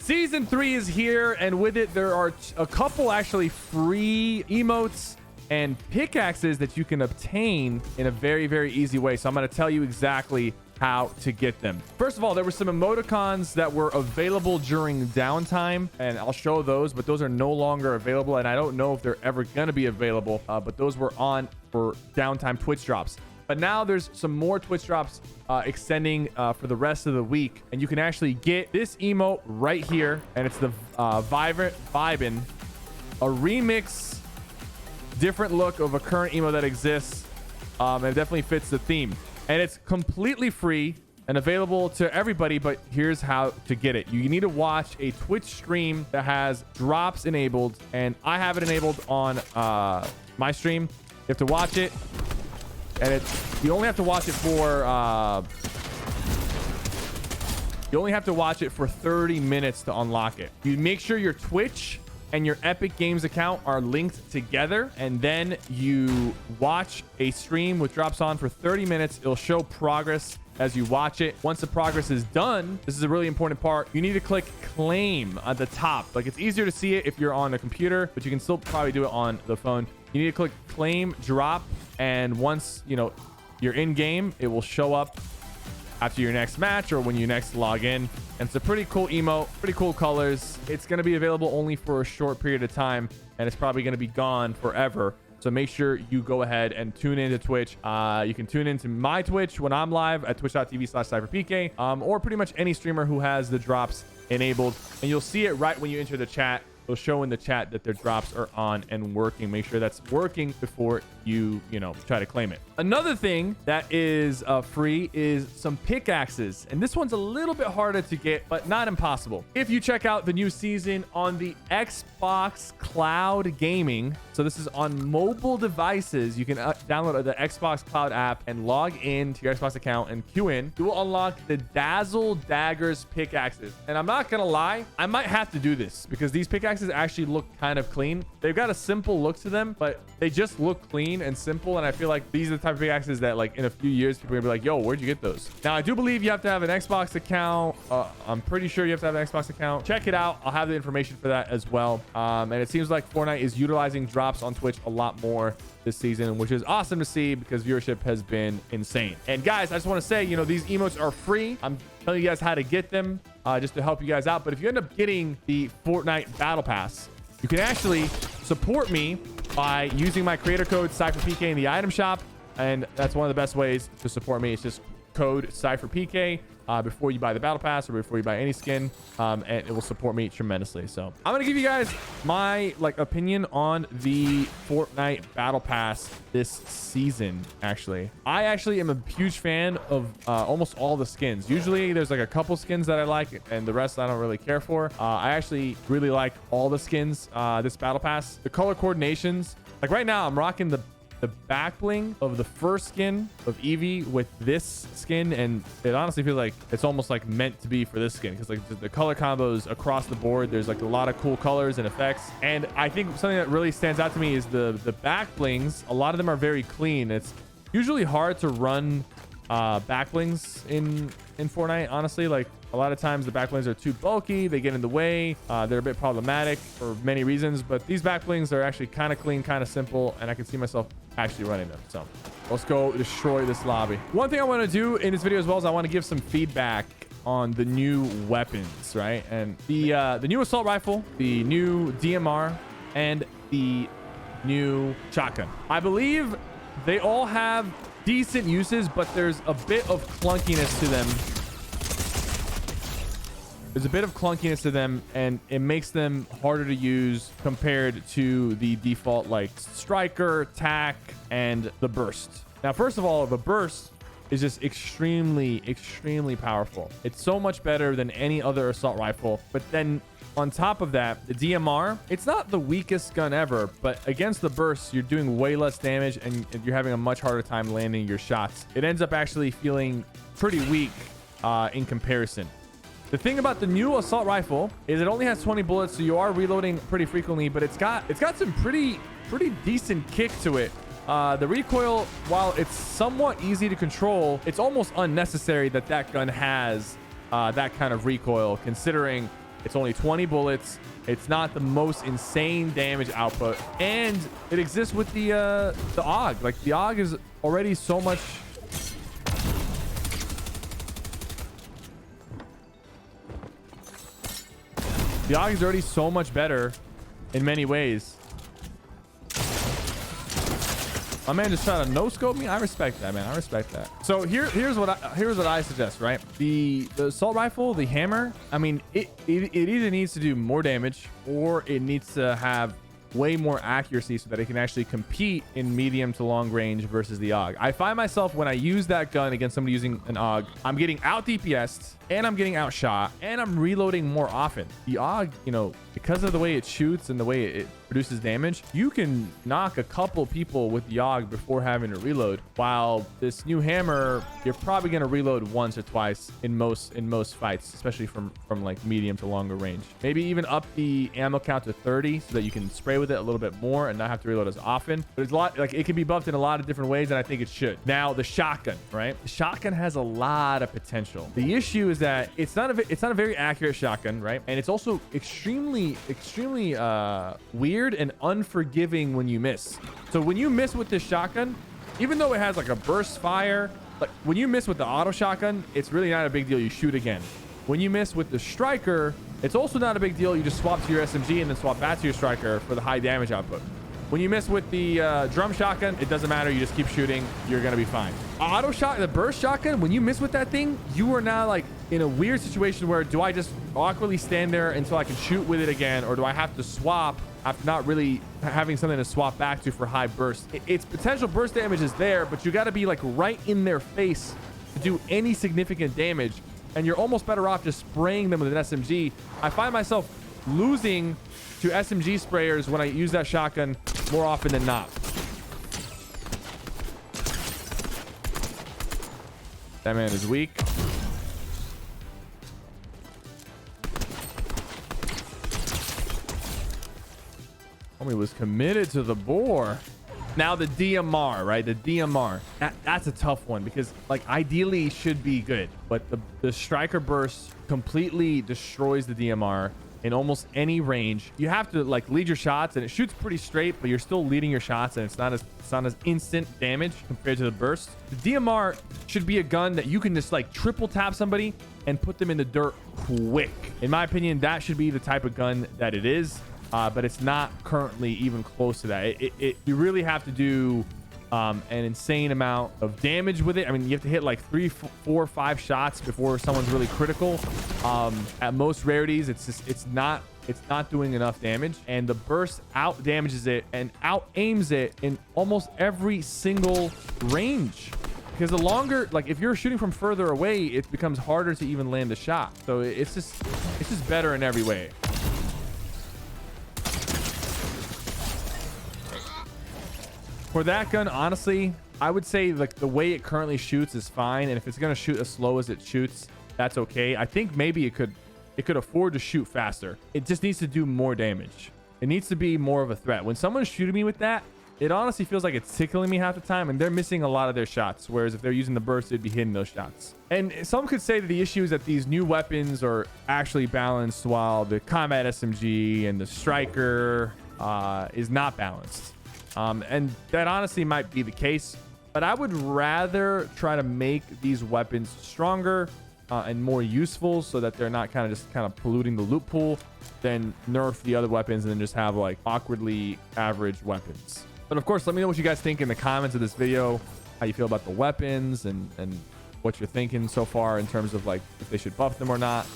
Season 3 is here, and with it, there are a couple actually free emotes and pickaxes that you can obtain in a very, very easy way. So I'm going to tell you exactly how to get them. First of all, there were some emoticons that were available during downtime, and I'll show those, but those are no longer available, and I don't know if they're ever going to be available, but those were on for downtime Twitch drops. But now there's some more Twitch drops extending for the rest of the week, and you can actually get this emote right here, and it's the Vibin, a remix, different look of a current emote that exists, and it definitely fits the theme. And it's completely free and available to everybody, but here's how to get it. You need to watch a Twitch stream that has drops enabled, and I have it enabled on my stream. You have to watch it, and you only have to watch it for 30 minutes to unlock it. You make sure your Twitch and your Epic Games account are linked together, and then you watch a stream which drops on for 30 minutes. It'll show progress as you watch it. Once the progress is done, this is a really important part, you need to click claim at the top. Like, it's easier to see it if you're on a computer, but you can still probably do it on the phone. You need to click claim drop, and once you're in game, it will show up after your next match or when you next log in. And it's a pretty cool emote, pretty cool colors. It's going to be available only for a short period of time, and it's probably going to be gone forever. So make sure you go ahead and tune into Twitch. You can tune into my Twitch when I'm live at twitch.tv/SypherPK, or pretty much any streamer who has the drops enabled, and you'll see it right when you enter the chat. It'll show in the chat that their drops are on and working. Make sure that's working before you try to claim it. Another thing that is free is some pickaxes, and this one's a little bit harder to get, but not impossible. If you check out the new season on the Xbox Cloud Gaming, so this is on mobile devices, you can download the Xbox Cloud app and log in to your Xbox account and queue in. You will unlock the Dazzle Daggers pickaxes, and I'm not gonna lie, I might have to do this because these pickaxes actually look kind of clean. They've got a simple look to them, but they just look clean and simple, and I feel like these are the type of pickaxes that, like, in a few years people are gonna be like, yo, where'd you get those? Now, I do believe you have to have an Xbox account. I'm pretty sure you have to have an Xbox account. Check it out. I'll have the information for that as well. And it seems like Fortnite is utilizing drops on Twitch a lot more this season, which is awesome to see because viewership has been insane. And guys, I just want to say, these emotes are free. I'm telling you guys how to get them just to help you guys out. But if you end up getting the Fortnite Battle Pass, you can actually support me by using my creator code SypherPK in the item shop. And that's one of the best ways to support me. It's just code SypherPK before you buy the battle pass or before you buy any skin, and it will support me tremendously. So I'm gonna give you guys my opinion on the Fortnite battle pass this season. I actually am a huge fan of almost all the skins. Usually there's a couple skins that I like and the rest I don't really care for. I actually really like all the skins this battle pass. The color coordinations, like right now I'm rocking the back bling of the first skin of Eevee with this skin, and it honestly feels like it's almost meant to be for this skin because the color combos across the board, there's a lot of cool colors and effects. And I think something that really stands out to me is the back blings. A lot of them are very clean. It's usually hard to run back blings in Fortnite, honestly. A lot of times the back blings are too bulky, they get in the way, they're a bit problematic for many reasons, but these back blings are actually kind of clean, kind of simple, and I can see myself actually running them. So let's go destroy this lobby. One thing I want to do in this video as well is I want to give some feedback on the new weapons, right? And the new assault rifle, the new DMR, and the new shotgun. I believe they all have decent uses, but there's a bit of clunkiness to them. There's a bit of clunkiness to them, and it makes them harder to use compared to the default striker, tac, and the burst. Now, first of all, the burst is just extremely powerful. It's so much better than any other assault rifle. But then on top of that, the DMR, it's not the weakest gun ever, but against the burst, you're doing way less damage and you're having a much harder time landing your shots. It ends up actually feeling pretty weak in comparison. The thing about the new assault rifle is it only has 20 bullets, so you are reloading pretty frequently, but it's got some pretty decent kick to it. The recoil, while it's somewhat easy to control, it's almost unnecessary that gun has that kind of recoil, considering It's only 20 bullets. It's not the most insane damage output, and it exists with the AUG. Like the AUG is already so much. The AUG is already so much better in many ways. My man just tried to no scope me. I respect that, man. I respect that. So here's what I suggest, right? The assault rifle, the hammer. I mean, it either needs to do more damage or it needs to have way more accuracy so that it can actually compete in medium to long range versus the AUG. I find myself when I use that gun against somebody using an AUG, I'm getting out DPS'd and I'm getting outshot and I'm reloading more often. The AUG, you know, because of the way it shoots and the way it produces damage, you can knock a couple people with the AUG before having to reload. While this new hammer, you're probably going to reload once or twice in most fights, especially from like medium to longer range. Maybe even up the ammo count to 30 so that you can spray with it a little bit more and not have to reload as often. But there's a lot, like it can be buffed in a lot of different ways, and I think it should. Now the shotgun, right? The shotgun has a lot of potential. The issue is that it's not a very accurate shotgun, right? And it's also extremely weird and unforgiving when you miss. So when you miss with this shotgun, even though it has like a burst fire, like when you miss with the auto shotgun, it's really not a big deal. You shoot again. When you miss with the striker, it's also not a big deal. You just swap to your SMG and then swap back to your striker for the high damage output. When you miss with the drum shotgun, it doesn't matter. You just keep shooting. You're going to be fine. Auto shot, the burst shotgun, when you miss with that thing, you are now like in a weird situation where do I just awkwardly stand there until I can shoot with it again? Or do I have to swap after not really having something to swap back to for high burst? Its potential burst damage is there, but you got to be like right in their face to do any significant damage. And you're almost better off just spraying them with an SMG. I find myself losing to SMG sprayers when I use that shotgun more often than not. That man is weak. Homie was committed to the bore. Now the DMR, right? The DMR. That's a tough one because like ideally should be good, but the striker burst completely destroys the DMR in almost any range. You have to like lead your shots and it shoots pretty straight, but you're still leading your shots and it's not as instant damage compared to the burst. The DMR should be a gun that you can just like triple tap somebody and put them in the dirt quick. In my opinion, that should be the type of gun that it is. But it's not currently even close to that. You really have to do an insane amount of damage with it. I mean, you have to hit like 3, 4, 5 shots before someone's really critical. At most rarities, it's not doing enough damage, and the burst out damages it and out aims it in almost every single range. Because the longer, like if you're shooting from further away, it becomes harder to even land a shot. So it's just better in every way. For that gun, honestly, I would say like the way it currently shoots is fine, and if it's gonna shoot as slow as it shoots, that's okay. I think maybe it could afford to shoot faster. It just needs to do more damage. It needs to be more of a threat. When someone's shooting me with that, it honestly feels like it's tickling me half the time, and they're missing a lot of their shots. Whereas if they're using the burst, it'd be hitting those shots. And some could say that the issue is that these new weapons are actually balanced, while the combat SMG and the striker is not balanced. And that honestly might be the case, but I would rather try to make these weapons stronger and more useful so that they're not kind of polluting the loot pool than nerf the other weapons and then just have like awkwardly average weapons. But of course, let me know what you guys think in the comments of this video, how you feel about the weapons and what you're thinking so far in terms of like if they should buff them or not.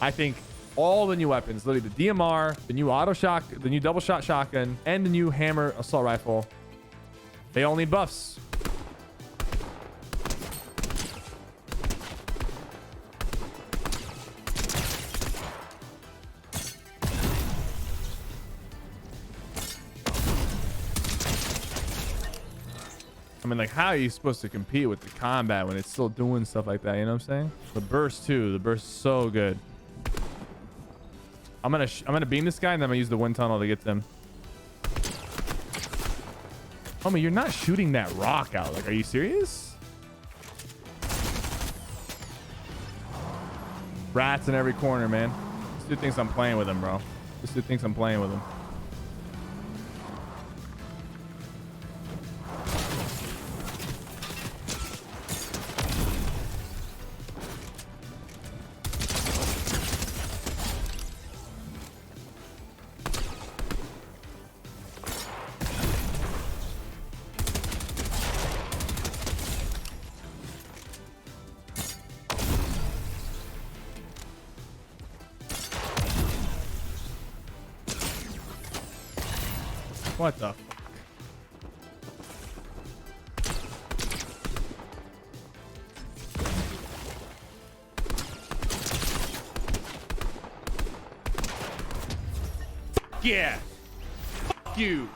I think all the new weapons, literally the DMR, the new auto shock, the new double shot shotgun, and the new hammer assault rifle, they all need buffs. I mean, like, how are you supposed to compete with the combat when it's still doing stuff like that? You know what I'm saying? The burst too. The burst is so good. I'm gonna beam this guy and then I'm gonna use the wind tunnel to get them. Homie, you're not shooting that rock out. Like, are you serious? Rats in every corner, man. dude thinks I'm playing with him, bro. This dude thinks I'm playing with him. What the fuck? Yeah. Fuck you.